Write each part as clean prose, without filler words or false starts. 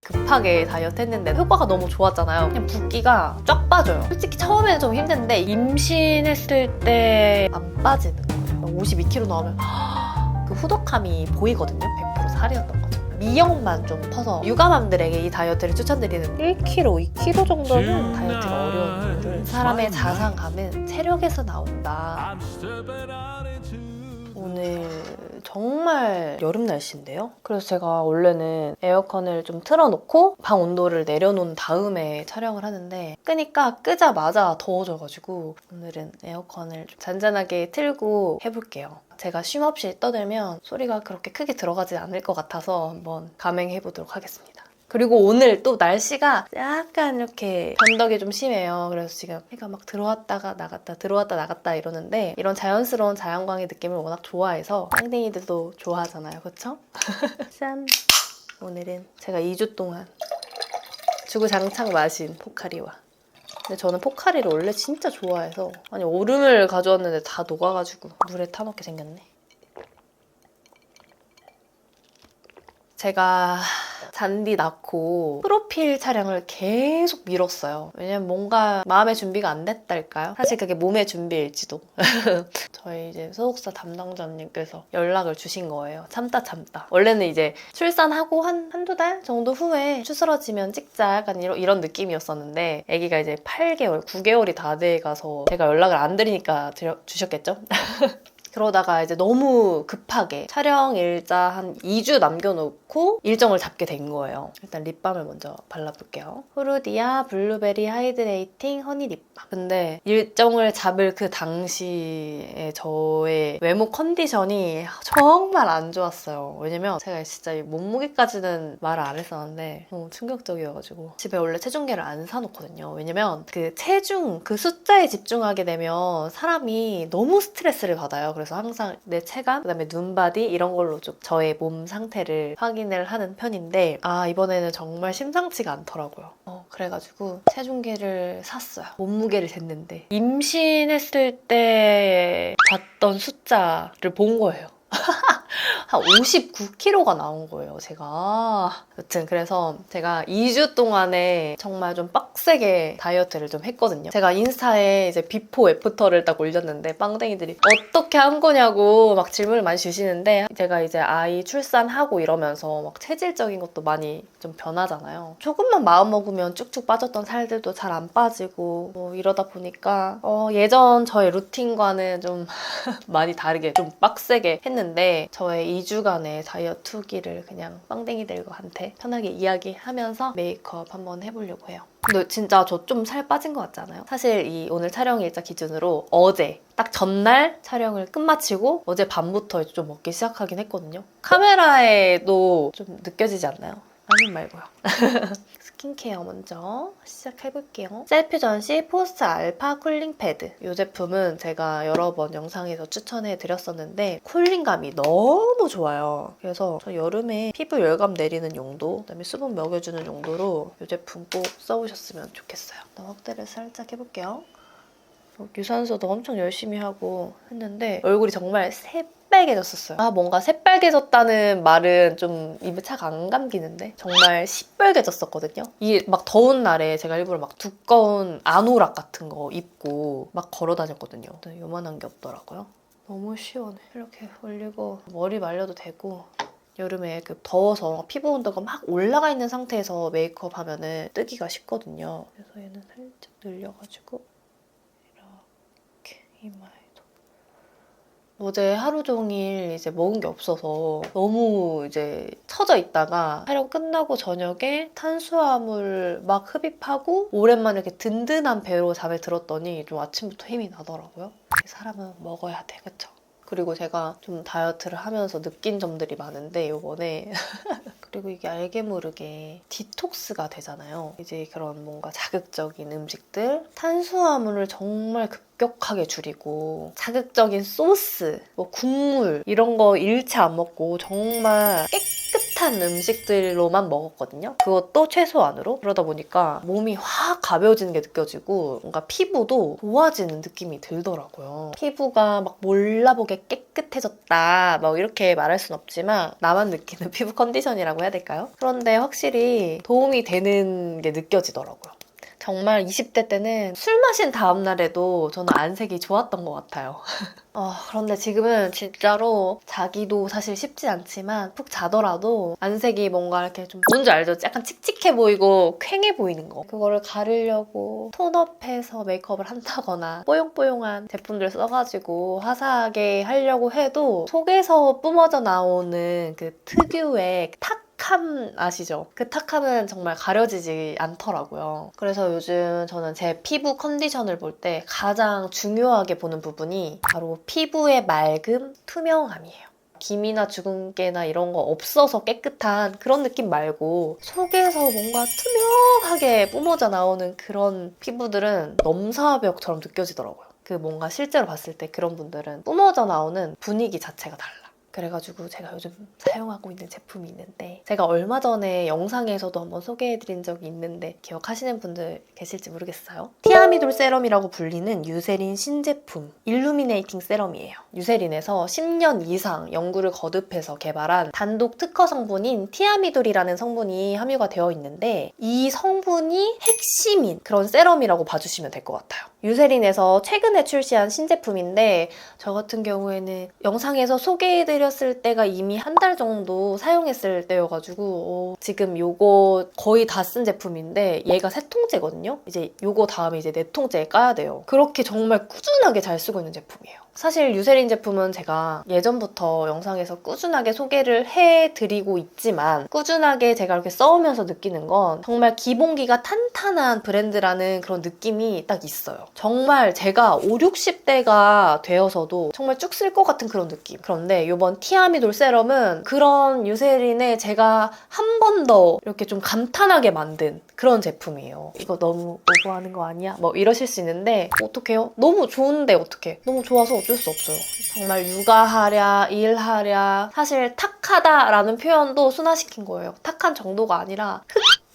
급하게 다이어트 했는데 효과가 너무 좋았잖아요. 그냥 붓기가 쫙 빠져요. 솔직히 처음에는 좀 힘든데 임신했을 때 안 빠지는 거예요. 52kg 나오면 그 후덕함이 보이거든요. 100% 살이었던 거죠. 미역만 좀 퍼서 육아맘들에게 이 다이어트를 추천드리는 1kg, 2kg 정도는 다이어트가 어려운 분들. 사람의 자산감은 체력에서 나온다. 오늘 정말 여름 날씨인데요. 그래서 제가 원래는 에어컨을 좀 틀어놓고 방 온도를 내려놓은 다음에 촬영을 하는데 끄자마자 더워져가지고 오늘은 에어컨을 좀 잔잔하게 틀고 해볼게요. 제가 쉼없이 떠들면 소리가 그렇게 크게 들어가지 않을 것 같아서 한번 감행해보도록 하겠습니다. 그리고 오늘 또 날씨가 약간 이렇게 변덕이 좀 심해요. 그래서 지금 해가 막 들어왔다가 나갔다 들어왔다 나갔다 이러는데 이런 자연스러운 자연광의 느낌을 워낙 좋아해서 쌍둥이들도 좋아하잖아요. 그쵸? 짠! 오늘은 제가 2주 동안 주구장창 마신 포카리와 근데 저는 포카리를 원래 진짜 좋아해서 아니 얼음을 가져왔는데 다 녹아가지고 물에 타먹게 생겼네. 제가 잔디 낳고 프로필 촬영을 계속 미뤘어요. 왜냐면 뭔가 마음의 준비가 안 됐달까요? 사실 그게 몸의 준비일지도. 저희 이제 소속사 담당자님께서 연락을 주신 거예요. 참다. 원래는 이제 출산하고 한두 달 정도 후에 추스러지면 찍자 약간 이런 느낌이었었는데 아기가 이제 8개월, 9개월이 다 돼가서 제가 연락을 안 드리니까 주셨겠죠? 그러다가 이제 너무 급하게 촬영 일자 한 2주 남겨놓고 일정을 잡게 된 거예요. 일단 립밤을 먼저 발라볼게요. 후르디아 블루베리 하이드레이팅 허니 립밤. 근데 일정을 잡을 그 당시에 저의 외모 컨디션이 정말 안 좋았어요. 왜냐면 제가 진짜 이 몸무게까지는 말을 안 했었는데 너무 충격적이어가지고 집에 원래 체중계를 안 사놓거든요. 왜냐면 그 체중, 그 숫자에 집중하게 되면 사람이 너무 스트레스를 받아요. 그래서 항상 내 체감, 그다음에 눈바디 이런 걸로 좀 저의 몸 상태를 확인을 하는 편인데 이번에는 정말 심상치가 않더라고요. 그래가지고 체중계를 샀어요. 몸무게를 jes는데 임신했을 때 봤던 숫자를 본 거예요. 한 59kg가 나온 거예요, 제가. 여튼 그래서 제가 2주 동안에 정말 좀 빡세게 다이어트를 좀 했거든요. 제가 인스타에 이제 비포 애프터를 딱 올렸는데 빵댕이들이 어떻게 한 거냐고 막 질문을 많이 주시는데 제가 이제 아이 출산하고 이러면서 막 체질적인 것도 많이 좀 변하잖아요. 조금만 마음 먹으면 쭉쭉 빠졌던 살들도 잘 안 빠지고 뭐 이러다 보니까 예전 저의 루틴과는 좀 많이 다르게 좀 빡세게 했는데 저의 2주간의 다이어트 후기를 그냥 빵댕이들한테 편하게 이야기하면서 메이크업 한번 해보려고 해요. 근데 진짜 저 좀 살 빠진 것 같지 않아요? 사실 이 오늘 촬영 일자 기준으로 어제 딱 전날 촬영을 끝마치고 어제 밤부터 좀 먹기 시작하긴 했거든요. 카메라에도 좀 느껴지지 않나요? 아님 말고요. 스킨케어 먼저 시작해볼게요. 셀피 전시 포스트 알파 쿨링 패드. 이 제품은 제가 여러 번 영상에서 추천해드렸었는데 쿨링감이 너무 좋아요. 그래서 저 여름에 피부 열감 내리는 용도, 그다음에 수분 먹여주는 용도로 이 제품 꼭 써보셨으면 좋겠어요. 확대를 살짝 해볼게요. 유산소도 엄청 열심히 하고 했는데 얼굴이 정말 새빨개졌었어요. 뭔가 새빨개졌다는 말은 좀 입에 착 안 감기는데 정말 시뻘개졌었거든요. 이 막 더운 날에 제가 일부러 막 두꺼운 아노락 같은 거 입고 막 걸어 다녔거든요. 요만한 게 없더라고요. 너무 시원해. 이렇게 올리고 머리 말려도 되고 여름에 더워서 피부 온도가 막 올라가 있는 상태에서 메이크업 하면은 뜨기가 쉽거든요. 그래서 얘는 살짝 늘려가지고 이마에도. 어제 하루 종일 이제 먹은 게 없어서 너무 이제 처져 있다가 촬영 끝나고 저녁에 탄수화물 막 흡입하고 오랜만에 이렇게 든든한 배로 잠에 들었더니 좀 아침부터 힘이 나더라고요. 사람은 먹어야 돼, 그쵸? 그리고 제가 좀 다이어트를 하면서 느낀 점들이 많은데 요번에 그리고 이게 알게 모르게 디톡스가 되잖아요. 이제 그런 뭔가 자극적인 음식들, 탄수화물을 정말 급격하게 줄이고 자극적인 소스, 뭐 국물 이런 거 일체 안 먹고 정말 깨끗 따뜻한 음식들로만 먹었거든요. 그것도 최소한으로. 그러다 보니까 몸이 확 가벼워지는 게 느껴지고 뭔가 피부도 좋아지는 느낌이 들더라고요. 피부가 막 몰라보게 깨끗해졌다 막 이렇게 말할 순 없지만 나만 느끼는 피부 컨디션이라고 해야 될까요? 그런데 확실히 도움이 되는 게 느껴지더라고요. 정말 20대 때는 술 마신 다음날에도 저는 안색이 좋았던 것 같아요. 그런데 지금은 진짜로 자기도 사실 쉽지 않지만 푹 자더라도 안색이 뭔가 이렇게 좀 뭔지 알죠? 약간 칙칙해 보이고 퀭해 보이는 거. 그거를 가리려고 톤업해서 메이크업을 한다거나 뽀용뽀용한 제품들 써가지고 화사하게 하려고 해도 속에서 뿜어져 나오는 그 특유의 탁함 아시죠? 그 탁함은 정말 가려지지 않더라고요. 그래서 요즘 저는 제 피부 컨디션을 볼 때 가장 중요하게 보는 부분이 바로 피부의 맑음, 투명함이에요. 기미나 주근깨나 이런 거 없어서 깨끗한 그런 느낌 말고 속에서 뭔가 투명하게 뿜어져 나오는 그런 피부들은 넘사벽처럼 느껴지더라고요. 그 뭔가 실제로 봤을 때 그런 분들은 뿜어져 나오는 분위기 자체가 달라. 그래가지고 제가 요즘 사용하고 있는 제품이 있는데 제가 얼마 전에 영상에서도 한번 소개해드린 적이 있는데 기억하시는 분들 계실지 모르겠어요. 티아미돌 세럼이라고 불리는 유세린 신제품 일루미네이팅 세럼이에요. 유세린에서 10년 이상 연구를 거듭해서 개발한 단독 특허 성분인 티아미돌이라는 성분이 함유가 되어 있는데 이 성분이 핵심인 그런 세럼이라고 봐주시면 될 것 같아요. 유세린에서 최근에 출시한 신제품인데 저 같은 경우에는 영상에서 소개해드렸을 때가 이미 한 달 정도 사용했을 때여가지고 지금 요거 거의 다 쓴 제품인데 얘가 세 통째거든요. 이제 요거 다음에 이제 네 통째에 까야 돼요. 그렇게 정말 꾸준하게 잘 쓰고 있는 제품이에요. 사실 유세린 제품은 제가 예전부터 영상에서 꾸준하게 소개를 해드리고 있지만 꾸준하게 제가 이렇게 써오면서 느끼는 건 정말 기본기가 탄탄한 브랜드라는 그런 느낌이 딱 있어요. 정말 제가 5, 60대가 되어서도 정말 쭉 쓸 것 같은 그런 느낌. 그런데 이번 티아미돌 세럼은 그런 유세린에 제가 한 번 더 이렇게 좀 감탄하게 만든 그런 제품이에요. 이거 너무 오버하는 거 아니야? 뭐 이러실 수 있는데 어떡해요? 너무 좋은데 어떡해. 너무 좋아서 어쩔 수 없어요. 정말 육아하랴 일하랴 사실 탁하다라는 표현도 순화시킨 거예요. 탁한 정도가 아니라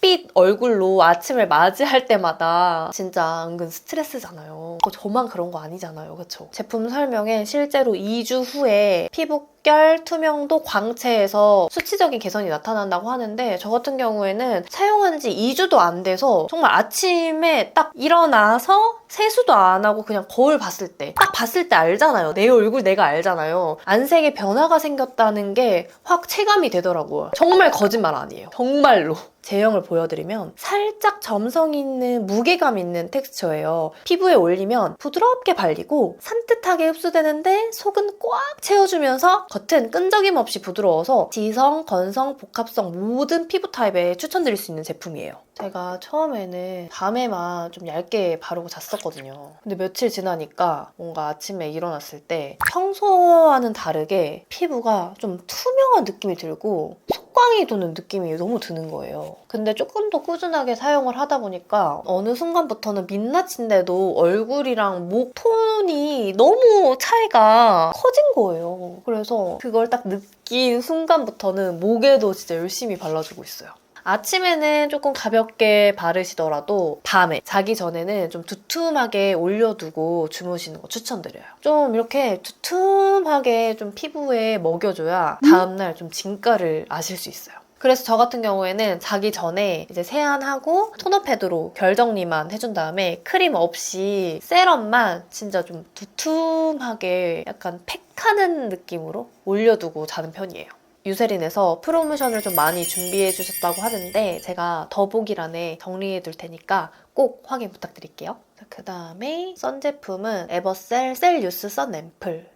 햇빛 얼굴로 아침을 맞이할 때마다 진짜 은근 스트레스잖아요. 저만 그런 거 아니잖아요. 그쵸? 제품 설명에 실제로 2주 후에 피부결, 투명도, 광채에서 수치적인 개선이 나타난다고 하는데 저 같은 경우에는 사용한 지 2주도 안 돼서 정말 아침에 딱 일어나서 세수도 안 하고 그냥 거울 봤을 때 딱 봤을 때 알잖아요. 내 얼굴 내가 알잖아요. 안색에 변화가 생겼다는 게 확 체감이 되더라고요. 정말 거짓말 아니에요. 정말로. 제형을 보여드리면 살짝 점성 있는 무게감 있는 텍스처예요. 피부에 올리면 부드럽게 발리고 산뜻하게 흡수되는데 속은 꽉 채워주면서 겉은 끈적임 없이 부드러워서 지성, 건성, 복합성 모든 피부 타입에 추천드릴 수 있는 제품이에요. 제가 처음에는 밤에만 좀 얇게 바르고 잤었거든요. 근데 며칠 지나니까 뭔가 아침에 일어났을 때 평소와는 다르게 피부가 좀 투명한 느낌이 들고 속광이 도는 느낌이 너무 드는 거예요. 근데 조금 더 꾸준하게 사용을 하다 보니까 어느 순간부터는 민낯인데도 얼굴이랑 목 톤이 너무 차이가 커진 거예요. 그래서 그걸 딱 느낀 순간부터는 목에도 진짜 열심히 발라주고 있어요. 아침에는 조금 가볍게 바르시더라도 밤에 자기 전에는 좀 두툼하게 올려두고 주무시는 거 추천드려요. 좀 이렇게 두툼하게 좀 피부에 먹여줘야 다음날 좀 진가를 아실 수 있어요. 그래서 저 같은 경우에는 자기 전에 이제 세안하고 톤업 패드로 결 정리만 해준 다음에 크림 없이 세럼만 진짜 좀 두툼하게 약간 팩하는 느낌으로 올려두고 자는 편이에요. 유세린에서 프로모션을 좀 많이 준비해 주셨다고 하는데 제가 더보기란에 정리해 둘 테니까 꼭 확인 부탁드릴게요. 그 다음에 선 제품은 에버셀 셀유스 선 앰플.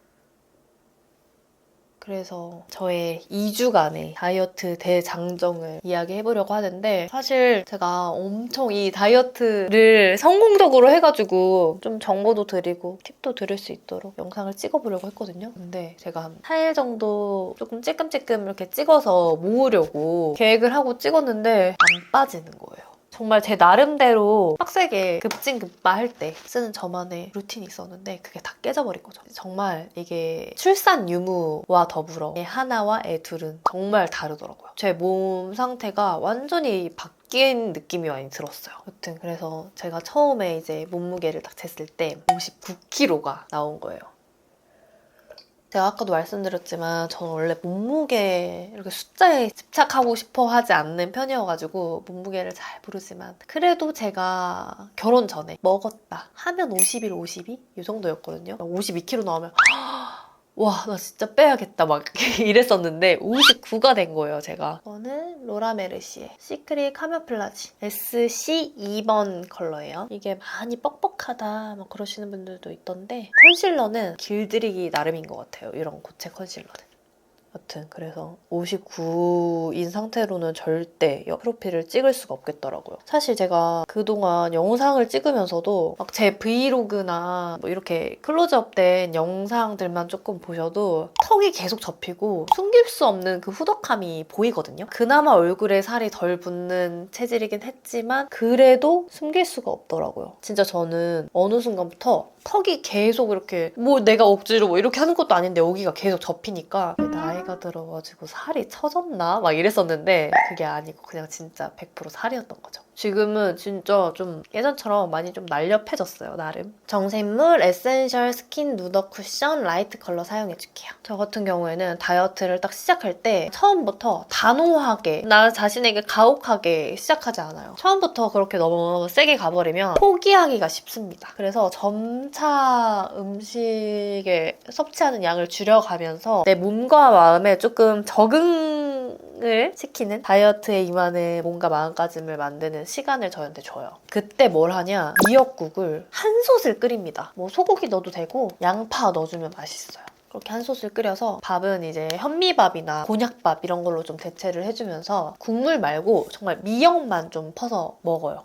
그래서 저의 2주간의 다이어트 대장정을 이야기해보려고 하는데 사실 제가 엄청 이 다이어트를 성공적으로 해가지고 좀 정보도 드리고 팁도 드릴 수 있도록 영상을 찍어보려고 했거든요. 근데 제가 한 4일 정도 조금 찔끔찔끔 이렇게 찍어서 모으려고 계획을 하고 찍었는데 안 빠지는 거예요. 정말 제 나름대로 빡세게 급진급바 할 때 쓰는 저만의 루틴이 있었는데 그게 다 깨져버린 거죠. 정말 이게 출산 유무와 더불어 애 하나와 애 둘은 정말 다르더라고요. 제 몸 상태가 완전히 바뀐 느낌이 많이 들었어요. 여튼 그래서 제가 처음에 이제 몸무게를 딱 쟀을 때 59kg가 나온 거예요. 제가 아까도 말씀드렸지만 저는 원래 몸무게 이렇게 숫자에 집착하고 싶어 하지 않는 편이어가지고 몸무게를 잘 모르지만 그래도 제가 결혼 전에 먹었다 하면 51, 52? 이 정도였거든요. 52kg 나오면 와, 나 진짜 빼야겠다 막 이랬었는데 59가 된 거예요, 제가. 이거는 로라 메르시의 시크릿 카모플라지 SC 2번 컬러예요. 이게 많이 뻑뻑하다 막 그러시는 분들도 있던데 컨실러는 길들이기 나름인 것 같아요, 이런 고체 컨실러는. 여튼 그래서 59인 상태로는 절대 프로필을 찍을 수가 없겠더라고요. 사실 제가 그동안 영상을 찍으면서도 막 제 브이로그나 뭐 이렇게 클로즈업된 영상들만 조금 보셔도 턱이 계속 접히고 숨길 수 없는 그 후덕함이 보이거든요. 그나마 얼굴에 살이 덜 붙는 체질이긴 했지만 그래도 숨길 수가 없더라고요. 진짜 저는 어느 순간부터 턱이 계속 이렇게 뭐 내가 억지로 뭐 이렇게 하는 것도 아닌데 여기가 계속 접히니까 나이가 들어가지고 살이 처졌나? 막 이랬었는데 그게 아니고 그냥 진짜 100% 살이었던 거죠. 지금은 진짜 좀 예전처럼 많이 좀 날렵해졌어요, 나름. 정샘물 에센셜 스킨 누더 쿠션 라이트 컬러 사용해줄게요. 저 같은 경우에는 다이어트를 딱 시작할 때 처음부터 단호하게 나 자신에게 가혹하게 시작하지 않아요. 처음부터 그렇게 너무 세게 가버리면 포기하기가 쉽습니다. 그래서 점차 음식에 섭취하는 양을 줄여가면서 내 몸과 마음에 조금 적응을 시키는 다이어트에 임하는 몸과 마음가짐을 만드는 시간을 저한테 줘요. 그때 뭘 하냐? 미역국을 한 솥을 끓입니다. 뭐 소고기 넣어도 되고 양파 넣어주면 맛있어요. 그렇게 한 솥을 끓여서 밥은 이제 현미밥이나 곤약밥 이런 걸로 좀 대체를 해주면서 국물 말고 정말 미역만 좀 퍼서 먹어요.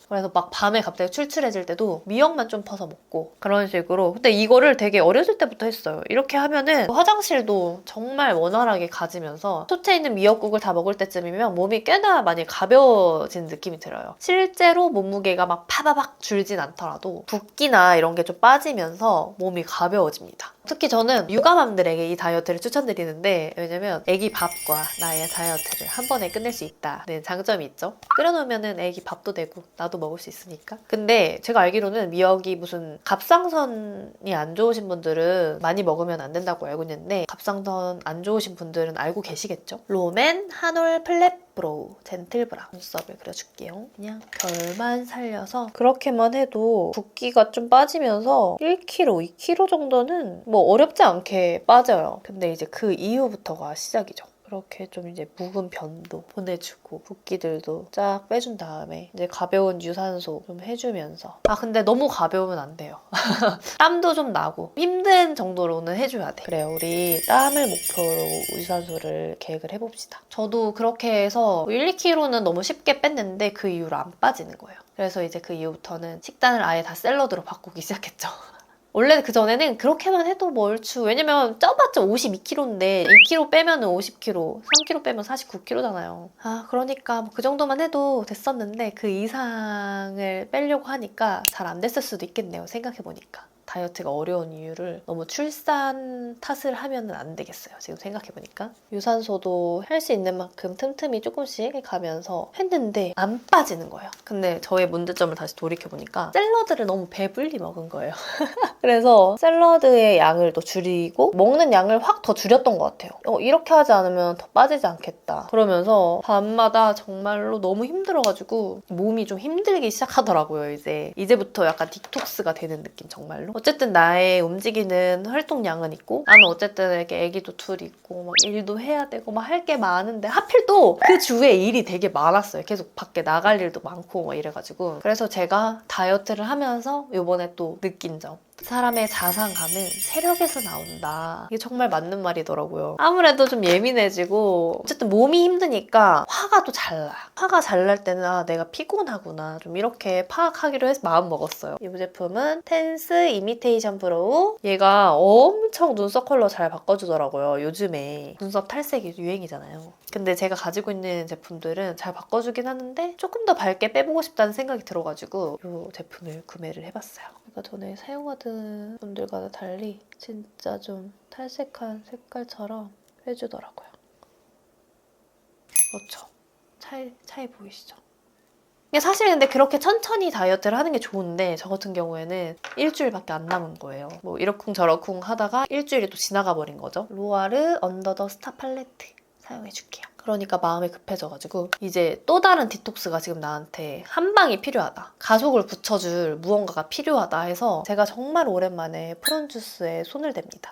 그래서 막 밤에 갑자기 출출해질 때도 미역만 좀 퍼서 먹고 그런 식으로. 근데 이거를 되게 어렸을 때부터 했어요. 이렇게 하면은 화장실도 정말 원활하게 가지면서 솥에 있는 미역국을 다 먹을 때쯤이면 몸이 꽤나 많이 가벼워진 느낌이 들어요. 실제로 몸무게가 막 파바박 줄진 않더라도 붓기나 이런 게 좀 빠지면서 몸이 가벼워집니다. 특히 저는 육아맘들에게 이 다이어트를 추천드리는데 왜냐면 애기 밥과 나의 다이어트를 한 번에 끝낼 수 있다는 장점이 있죠. 끓여놓으면 애기 밥도 되고 나도 먹을 수 있으니까. 근데 제가 알기로는 미역이 무슨 갑상선이 안 좋으신 분들은 많이 먹으면 안 된다고 알고 있는데 갑상선 안 좋으신 분들은 알고 계시겠죠? 롬앤 한올 플랫 브로우 젠틀 브라운 눈썹을 그려줄게요. 그냥 결만 살려서 그렇게만 해도 붓기가 좀 빠지면서 1kg, 2kg 정도는 뭐 어렵지 않게 빠져요. 근데 이제 그 이후부터가 시작이죠. 그렇게 좀 이제 묵은 변도 보내주고 붓기들도 쫙 빼준 다음에 이제 가벼운 유산소 좀 해주면서 근데 너무 가벼우면 안 돼요. 땀도 좀 나고 힘든 정도로는 해줘야 돼. 그래요. 우리 땀을 목표로 유산소를 계획을 해봅시다. 저도 그렇게 해서 1, 2kg는 너무 쉽게 뺐는데 그 이후로 안 빠지는 거예요. 그래서 이제 그 이후부터는 식단을 아예 다 샐러드로 바꾸기 시작했죠. 원래 그전에는 그렇게만 해도 뭐 얼추, 왜냐면 쪄봤자 52kg인데 2kg 빼면 50kg, 3kg 빼면 49kg잖아요. 그러니까 뭐 그 정도만 해도 됐었는데 그 이상을 빼려고 하니까 잘 안 됐을 수도 있겠네요, 생각해보니까. 다이어트가 어려운 이유를 너무 출산 탓을 하면 안 되겠어요, 지금 생각해보니까. 유산소도 할 수 있는 만큼 틈틈이 조금씩 가면서 했는데 안 빠지는 거예요. 근데 저의 문제점을 다시 돌이켜보니까 샐러드를 너무 배불리 먹은 거예요. 그래서 샐러드의 양을 또 줄이고 먹는 양을 확 더 줄였던 것 같아요. 이렇게 하지 않으면 더 빠지지 않겠다. 그러면서 밤마다 정말로 너무 힘들어가지고 몸이 좀 힘들기 시작하더라고요, 이제부터 약간 디톡스가 되는 느낌, 정말로. 어쨌든 나의 움직이는 활동량은 있고 나는 어쨌든 이렇게 애기도 둘 있고 막 일도 해야 되고 막 할 게 많은데 하필 또 그 주에 일이 되게 많았어요. 계속 밖에 나갈 일도 많고 막 이래가지고. 그래서 제가 다이어트를 하면서 이번에 또 느낀 점, 사람의 자산감은 체력에서 나온다. 이게 정말 맞는 말이더라고요. 아무래도 좀 예민해지고 어쨌든 몸이 힘드니까 화가 또 잘 나요. 화가 잘 날 때는 아 내가 피곤하구나 좀 이렇게 파악하기로 해서 마음 먹었어요. 이 제품은 텐스 이미테이션 브로우. 얘가 엄청 눈썹 컬러 잘 바꿔주더라고요. 요즘에 눈썹 탈색이 유행이잖아요. 근데 제가 가지고 있는 제품들은 잘 바꿔주긴 하는데 조금 더 밝게 빼보고 싶다는 생각이 들어가지고 이 제품을 구매를 해봤어요. 제가 전에 사용하던 분들과 달리 진짜 좀 탈색한 색깔처럼 해주더라고요. 그렇죠? 차이 보이시죠? 사실 근데 그렇게 천천히 다이어트를 하는 게 좋은데 저 같은 경우에는 일주일밖에 안 남은 거예요. 뭐 이러쿵저러쿵 하다가 일주일이 또 지나가 버린 거죠. 로아르 언더 더 스타 팔레트 사용해줄게요. 그러니까 마음이 급해져가지고 이제 또 다른 디톡스가 지금 나한테 한 방이 필요하다. 가속을 붙여줄 무언가가 필요하다 해서 제가 정말 오랜만에 프룬주스에 손을 댑니다.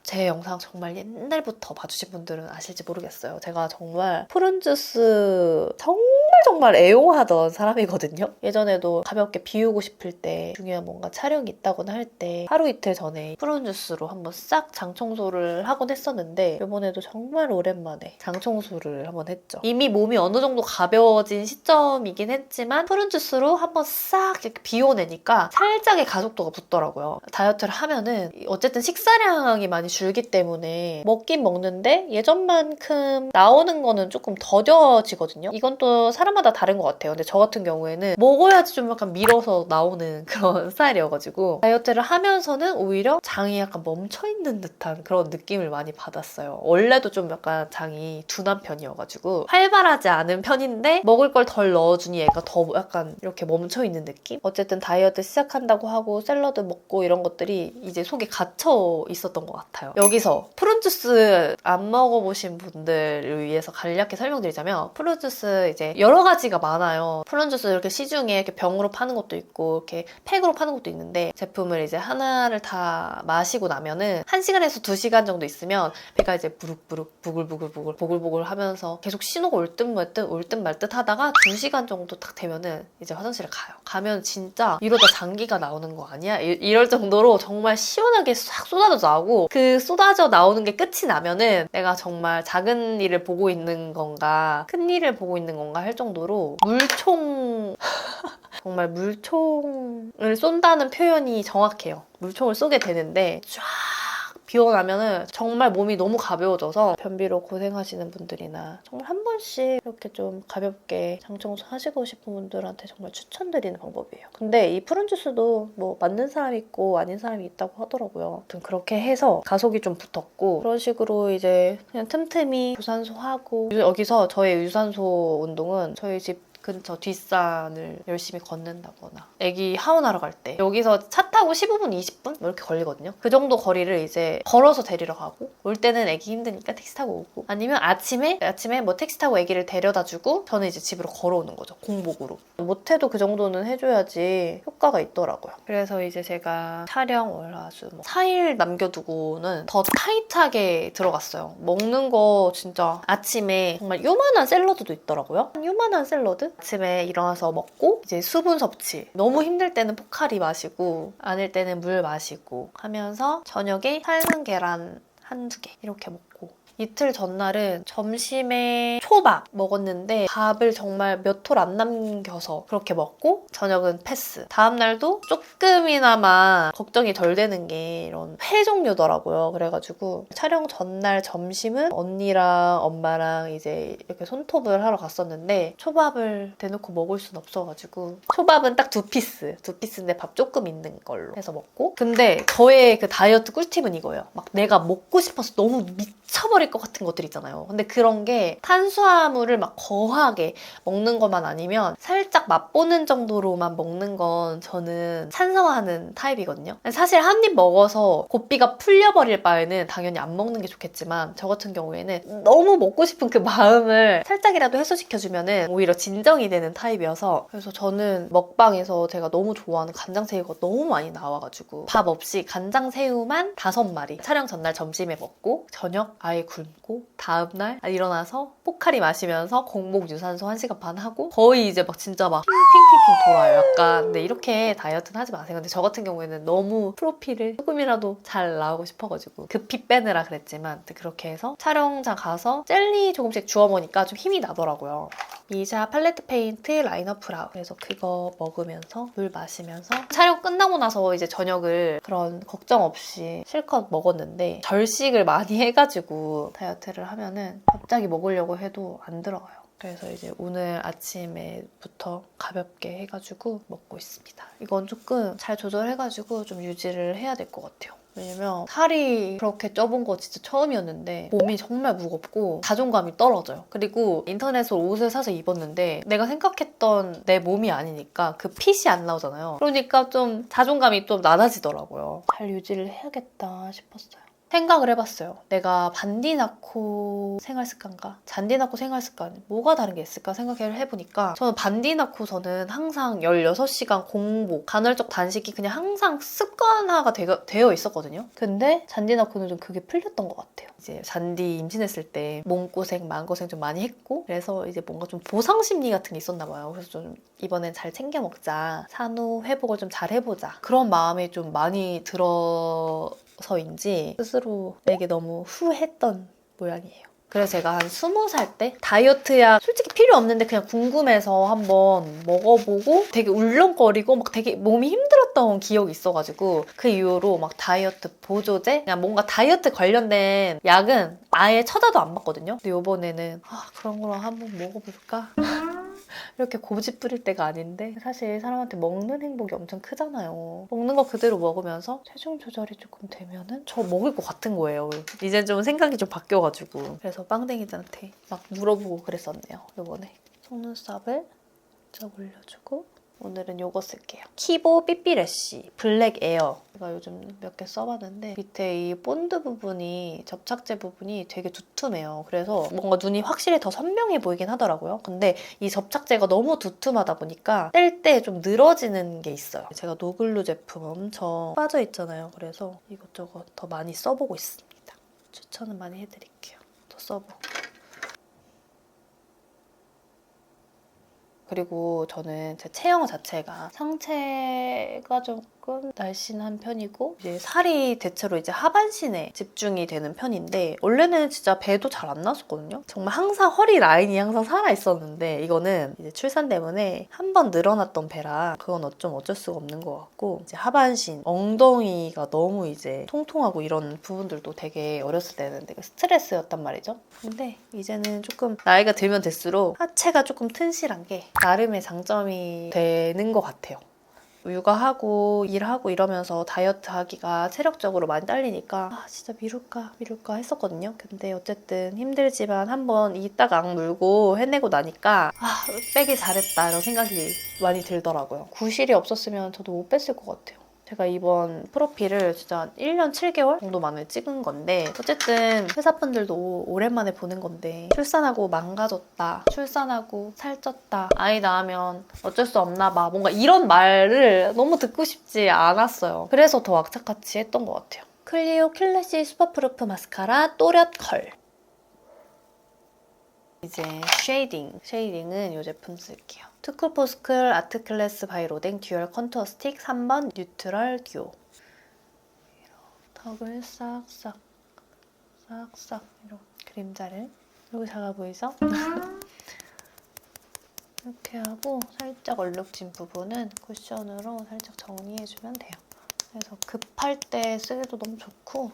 제 영상 정말 옛날부터 봐주신 분들은 아실지 모르겠어요. 제가 정말 프룬주스 정말 애용하던 사람이거든요. 예전에도 가볍게 비우고 싶을 때 중요한 뭔가 촬영이 있다거나 할 때 하루 이틀 전에 프룬주스로 한번 싹 장청소를 하곤 했었는데 이번에도 정말 오랜만에 장청소를 한번 했죠. 이미 몸이 어느 정도 가벼워진 시점이긴 했지만 프룬주스로 한번 싹 이렇게 비워내니까 살짝의 가속도가 붙더라고요. 다이어트를 하면은 어쨌든 식사량이 많이 줄기 때문에 먹긴 먹는데 예전만큼 나오는 거는 조금 더뎌지거든요. 이건 또 사람마다 다른 것 같아요. 근데 저 같은 경우에는 먹어야지 좀 약간 밀어서 나오는 그런 스타일이어가지고 다이어트를 하면서는 오히려 장이 약간 멈춰있는 듯한 그런 느낌을 많이 받았어요. 원래도 좀 약간 장이 둔한 편이어가지고 활발하지 않은 편인데 먹을 걸 덜 넣어주니 얘가 더 약간 이렇게 멈춰있는 느낌? 어쨌든 다이어트 시작한다고 하고 샐러드 먹고 이런 것들이 이제 속에 갇혀 있었던 것 같아요. 여기서 프룬주스 안 먹어보신 분들을 위해서 간략히 설명드리자면 프룬주스 이제 여러 가지가 많아요. 프룬주스 이렇게 시중에 이렇게 병으로 파는 것도 있고 이렇게 팩으로 파는 것도 있는데 제품을 이제 하나를 다 마시고 나면은 1시간에서 2시간 정도 있으면 배가 이제 부룩부룩 부글부글 보글보글 하면서 계속 신호가 올 듯 말 듯 하다가 2시간 정도 딱 되면은 이제 화장실에 가요. 가면 진짜 이러다 장기가 나오는 거 아니야? 이럴 정도로 정말 시원하게 싹 쏟아져 나오고 그 쏟아져 나오는 게 끝이 나면은 내가 정말 작은 일을 보고 있는 건가 큰 일을 보고 있는 건가 할 정도로 물총 정말 물총을 쏜다는 표현이 정확해요. 물총을 쏘게 되는데 쫙 비워나면은 정말 몸이 너무 가벼워져서 변비로 고생하시는 분들이나 정말 한 번씩 이렇게 좀 가볍게 장청소 하시고 싶은 분들한테 정말 추천드리는 방법이에요. 근데 이 프룬주스도 뭐 맞는 사람이 있고 아닌 사람이 있다고 하더라고요. 아무튼 그렇게 해서 가속이 좀 붙었고 그런 식으로 이제 그냥 틈틈이 유산소 하고 여기서 저의 유산소 운동은 저희 집 근처 뒷산을 열심히 걷는다거나 애기 하원하러 갈 때 여기서 차 타고 15분, 20분? 뭐 이렇게 걸리거든요. 그 정도 거리를 이제 걸어서 데리러 가고 올 때는 애기 힘드니까 택시 타고 오고 아니면 아침에 뭐 택시 타고 애기를 데려다주고 저는 이제 집으로 걸어오는 거죠. 공복으로. 못해도 그 정도는 해줘야지 효과가 있더라고요. 그래서 이제 제가 촬영, 월, 화, 수 4일 남겨두고는 더 타이트하게 들어갔어요. 먹는 거 진짜 아침에 정말 요만한 샐러드도 있더라고요. 요만한 샐러드? 아침에 일어나서 먹고 이제 수분 섭취. 너무 힘들 때는 포카리 마시고 아닐 때는 물 마시고 하면서 저녁에 삶은 계란 한두 개 이렇게 먹고 이틀 전날은 점심에 초밥 먹었는데 밥을 정말 몇 톨 안 남겨서 그렇게 먹고 저녁은 패스. 다음날도 조금이나마 걱정이 덜 되는 게 이런 회 종류더라고요. 그래가지고 촬영 전날 점심은 언니랑 엄마랑 이제 이렇게 손톱을 하러 갔었는데 초밥을 대놓고 먹을 순 없어가지고 초밥은 딱 2피스인데 밥 조금 있는 걸로 해서 먹고 근데 저의 그 다이어트 꿀팁은 이거예요. 막 내가 먹고 싶어서 너무 미쳐버릴 것 같은 것들 있잖아요. 근데 그런 게 탄수화물을 막 거하게 먹는 것만 아니면 살짝 맛보는 정도로만 먹는 건 저는 찬성하는 타입이거든요. 사실 한 입 먹어서 고삐가 풀려버릴 바에는 당연히 안 먹는 게 좋겠지만 저 같은 경우에는 너무 먹고 싶은 그 마음을 살짝이라도 해소시켜주면 오히려 진정이 되는 타입이어서 그래서 저는 먹방에서 제가 너무 좋아하는 간장새우가 너무 많이 나와가지고 밥 없이 간장새우만 5마리 촬영 전날 점심에 먹고 저녁 아예 굶고 다음날 일어나서 포카리 마시면서 공복 유산소 1시간 반 하고 거의 이제 막 진짜 막 핑핑핑핑 돌아요. 약간 근데 이렇게 다이어트는 하지 마세요. 근데 저 같은 경우에는 너무 프로필을 조금이라도 잘 나오고 싶어가지고 급히 빼느라 그랬지만 그렇게 해서 촬영장 가서 젤리 조금씩 주워 먹으니까 좀 힘이 나더라고요. 미샤 팔레트 페인트 라이너 프라우. 그래서 그거 먹으면서 물 마시면서 촬영 끝나고 나서 이제 저녁을 그런 걱정 없이 실컷 먹었는데 절식을 많이 해가지고 다이어트를 하면은 갑자기 먹으려고 해도 안 들어가요. 그래서 이제 오늘 아침에부터 가볍게 해가지고 먹고 있습니다. 이건 조금 잘 조절해가지고 좀 유지를 해야 될 것 같아요. 왜냐면 살이 그렇게 쪄본 거 진짜 처음이었는데 몸이 정말 무겁고 자존감이 떨어져요. 그리고 인터넷으로 옷을 사서 입었는데 내가 생각했던 내 몸이 아니니까 그 핏이 안 나오잖아요. 그러니까 좀 자존감이 좀 낮아지더라고요. 잘 유지를 해야겠다 싶었어요. 생각을 해봤어요. 내가 반디 낳고 생활 습관과 잔디 낳고 생활 습관 뭐가 다른 게 있을까 생각을 해보니까 저는 반디 낳고서는 항상 16시간 공복, 간헐적 단식이 그냥 항상 습관화가 되어 있었거든요. 근데 잔디 낳고는 좀 그게 풀렸던 것 같아요. 이제 잔디 임신했을 때 몸고생, 마음고생 좀 많이 했고 그래서 이제 뭔가 좀 보상 심리 같은 게 있었나 봐요. 그래서 좀 이번엔 잘 챙겨 먹자. 산후 회복을 좀 잘 해보자. 그런 마음이 좀 많이 서인지 스스로 내게 너무 후했던 모양이에요. 그래서 제가 한 20살 때 다이어트야 솔직히 필요 없는데 그냥 궁금해서 한번 먹어보고 되게 울렁거리고 막 되게 몸이 힘들었던 기억이 있어가지고 그 이후로 막 다이어트 보조제 그냥 뭔가 다이어트 관련된 약은 아예 쳐다도 안 봤거든요. 근데 이번에는 그런 거랑 한번 먹어볼까? 이렇게 고집 부릴 때가 아닌데 사실 사람한테 먹는 행복이 엄청 크잖아요. 먹는 거 그대로 먹으면서 체중 조절이 조금 되면은 저 먹을 것 같은 거예요. 이제 좀 생각이 좀 바뀌어가지고 그래서 빵댕이들한테 막 물어보고 그랬었네요. 이번에 속눈썹을 쫙 올려주고 오늘은 이거 쓸게요. 키보 삐삐래쉬 블랙 에어. 제가 요즘 몇 개 써봤는데 밑에 이 본드 부분이 접착제 부분이 되게 두툼해요. 그래서 뭔가 눈이 확실히 더 선명해 보이긴 하더라고요. 근데 이 접착제가 너무 두툼하다 보니까 뗄 때 좀 늘어지는 게 있어요. 제가 노글루 제품 엄청 빠져있잖아요. 그래서 이것저것 더 많이 써보고 있습니다. 추천은 많이 해드릴게요. 더 써보고. 그리고 저는 제 체형 자체가 상체가 조금 날씬한 편이고 이제 살이 대체로 이제 하반신에 집중이 되는 편인데 원래는 진짜 배도 잘 안 나왔었거든요. 정말 항상 허리 라인이 항상 살아 있었는데 이거는 이제 출산 때문에 한 번 늘어났던 배라 그건 어쩔 수가 없는 것 같고 이제 하반신, 엉덩이가 너무 이제 통통하고 이런 부분들도 되게 어렸을 때는 되게 스트레스였단 말이죠. 근데 이제는 조금 나이가 들면 될수록 하체가 조금 튼실한 게 나름의 장점이 되는 것 같아요. 육아하고 일하고 이러면서 다이어트 하기가 체력적으로 많이 딸리니까 진짜 미룰까 했었거든요. 근데 어쨌든 힘들지만 한번 이 딱 악물고 해내고 나니까 빼길 잘했다 이런 생각이 많이 들더라고요. 구실이 없었으면 저도 못 뺐을 것 같아요. 제가 이번 프로필을 진짜 1년 7개월 정도 만에 찍은 건데 어쨌든 회사분들도 오랜만에 보는 건데 출산하고 망가졌다, 출산하고 살쪘다, 아이 낳으면 어쩔 수 없나 봐 뭔가 이런 말을 너무 듣고 싶지 않았어요. 그래서 더 악착같이 했던 것 같아요. 클리오 클래시 슈퍼프루프 마스카라 또렷 컬. 이제 쉐이딩은 이 제품 쓸게요. 투쿨포스쿨 아트클래스 바이 로댕 듀얼 컨투어 스틱 3번 뉴트럴 듀오. 턱을 싹싹 이렇게 그림자를 이렇게 작아 보이죠? 이렇게 하고 살짝 얼룩진 부분은 쿠션으로 살짝 정리해주면 돼요. 그래서 급할 때 쓰기도 너무 좋고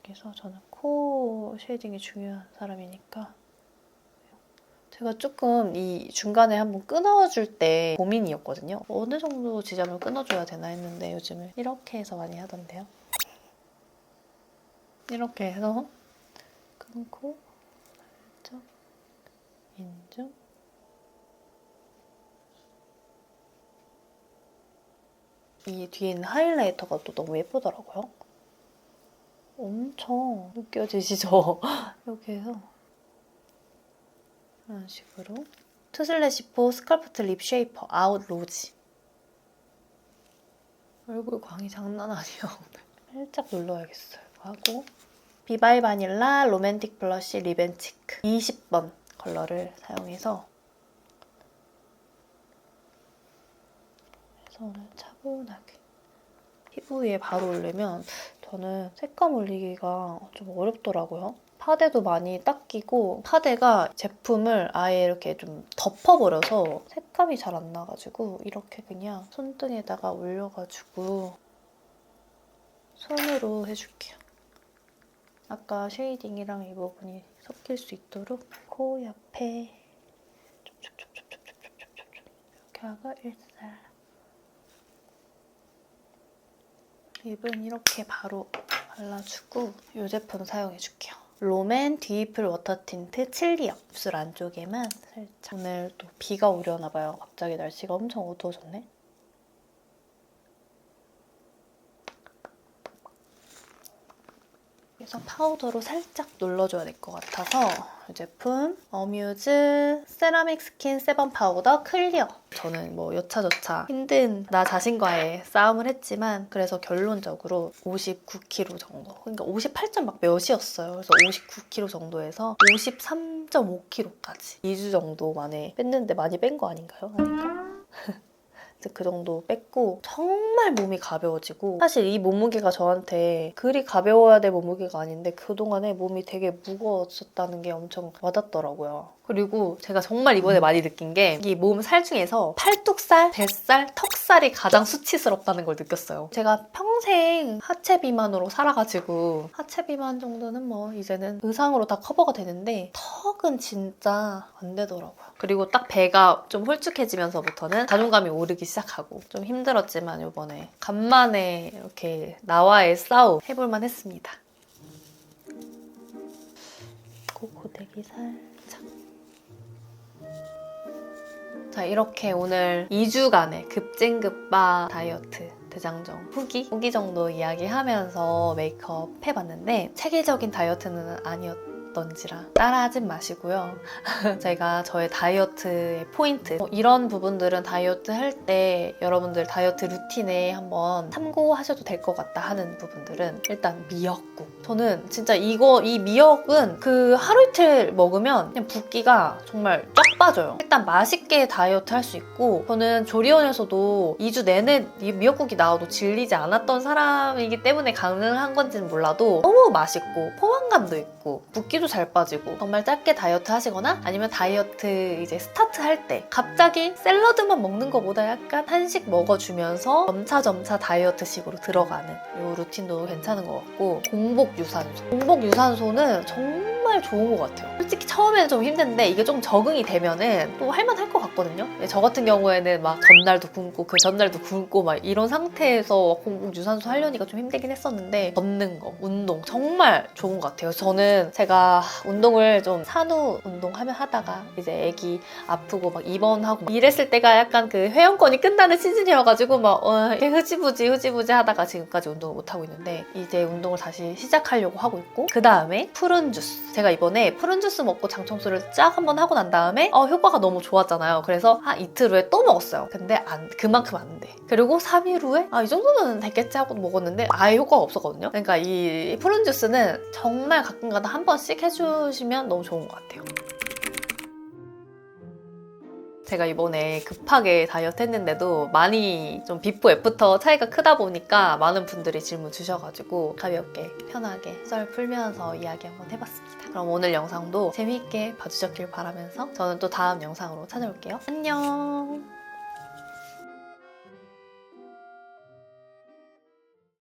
여기서 저는 코 쉐이딩이 중요한 사람이니까 제가 조금 이 중간에 한번 끊어줄 때 고민이었거든요. 어느 정도 지점을 끊어줘야 되나 했는데 요즘은 이렇게 해서 많이 하던데요. 이렇게 해서 끊고 살짝 인중 이 뒤에 있는 하이라이터가 또 너무 예쁘더라고요. 엄청 느껴지시죠? 이렇게 해서 이런 식으로 투슬래시포 스컬프트 립 쉐이퍼 아웃 로지. 얼굴 광이 장난 아니야 오늘. 살짝 눌러야겠어요. 하고 비바이 바닐라 로맨틱 블러쉬 립앤 치크 20번 컬러를 사용해서 그래서 오늘 차분하게 피부 위에 바로 올리면 저는 색감 올리기가 좀 어렵더라고요. 파데도 많이 닦이고 파데가 제품을 아예 이렇게 좀 덮어버려서 색감이 잘 안 나가지고 이렇게 그냥 손등에다가 올려가지고 손으로 해줄게요. 아까 쉐이딩이랑 이 부분이 섞일 수 있도록 코 옆에 이렇게 하고 일살 립은 이렇게 바로 발라주고 이 제품 사용해줄게요. 롬앤 듀이플 워터 틴트 칠리업 입술 안쪽에만 살짝. 오늘 또 비가 오려나 봐요. 갑자기 날씨가 엄청 어두워졌네. 그래서 파우더로 살짝 눌러줘야 될 것 같아서 이 제품 어뮤즈 세라믹 스킨 세범 파우더 클리어. 저는 뭐 여차저차 힘든 나 자신과의 싸움을 했지만 그래서 결론적으로 59kg 정도, 그러니까 58점 막 몇이었어요. 그래서 59kg 정도에서 53.5kg까지 2주 정도 만에 뺐는데 많이 뺀 거 아닌가요? 아닌가? 그 정도 뺐고 정말 몸이 가벼워지고, 사실 이 몸무게가 저한테 그리 가벼워야 될 몸무게가 아닌데 그동안에 몸이 되게 무거웠었다는 게 엄청 와닿더라고요. 그리고 제가 정말 이번에 많이 느낀 게 이 몸 살 중에서 팔뚝살, 뱃살, 턱살이 가장 수치스럽다는 걸 느꼈어요. 제가 평생 하체 비만으로 살아가지고 하체 비만 정도는 뭐 이제는 의상으로 다 커버가 되는데 턱은 진짜 안 되더라고요. 그리고 딱 배가 좀 홀쭉해지면서부터는 자존감이 오르기 시작하고 좀 힘들었지만 이번에 간만에 이렇게 나와의 싸움 해볼만 했습니다. 고데기 살짝. 자, 이렇게 오늘 2주간의 급진급바 다이어트 대장정 후기 정도 이야기하면서 메이크업 해봤는데 체계적인 다이어트는 아니었던지라 따라하진 마시고요. 제가 저의 다이어트의 포인트, 이런 부분들은 다이어트 할 때 여러분들 다이어트 루틴에 한번 참고하셔도 될 것 같다 하는 부분들은 일단 미역국. 저는 진짜 이 미역은 그 하루 이틀 먹으면 그냥 붓기가 정말 쫙 빠져요. 일단 맛있게 다이어트 할 수 있고, 저는 조리원에서도 2주 내내 이 미역국이 나와도 질리지 않았던 사람이기 때문에 가능한 건지는 몰라도 너무 맛있고 포만감도 있고 붓기도 잘 빠지고, 정말 짧게 다이어트 하시거나 아니면 다이어트 이제 스타트 할 때 갑자기 샐러드만 먹는 것보다 약간 한식 먹어주면서 점차 다이어트식으로 들어가는 이 루틴도 괜찮은 것 같고, 공복 유산소는 정말 좋은 것 같아요. 솔직히 처음에는 좀 힘든데 이게 좀 적응이 되면은 또 할만할 것 같거든요. 저 같은 경우에는 막 전날도 굶고 그 전날도 굶고 막 이런 상태에서 공복 유산소 하려니까 좀 힘들긴 했었는데, 걷는 거, 운동 정말 좋은 것 같아요. 저는 제가 운동을 좀 산후 하다가 이제 애기 아프고 막 입원하고 막 이랬을 때가 약간 그 회원권이 끝나는 시즌이어가지고 막 흐지부지 하다가 지금까지 운동을 못하고 있는데, 이제 운동을 다시 시작하려고 하고 있고, 그 다음에 푸른 주스. 제가 이번에 푸른 주스 먹고 장 청소를 쫙 한번 하고 난 다음에 효과가 너무 좋았잖아요. 그래서 한 이틀 후에 또 먹었어요. 근데 그만큼 안 돼. 그리고 3일 후에 이 정도면 됐겠지 하고 먹었는데 아예 효과가 없었거든요. 그러니까 이 푸른 주스는 정말 가끔가다 한 번씩 해주시면 너무 좋은 것 같아요. 제가 이번에 급하게 다이어트 했는데도 많이 좀 비포 애프터 차이가 크다 보니까 많은 분들이 질문 주셔가지고 가볍게 편하게 썰 풀면서 이야기 한번 해봤습니다. 그럼 오늘 영상도 재미있게 봐주셨길 바라면서 저는 또 다음 영상으로 찾아올게요. 안녕.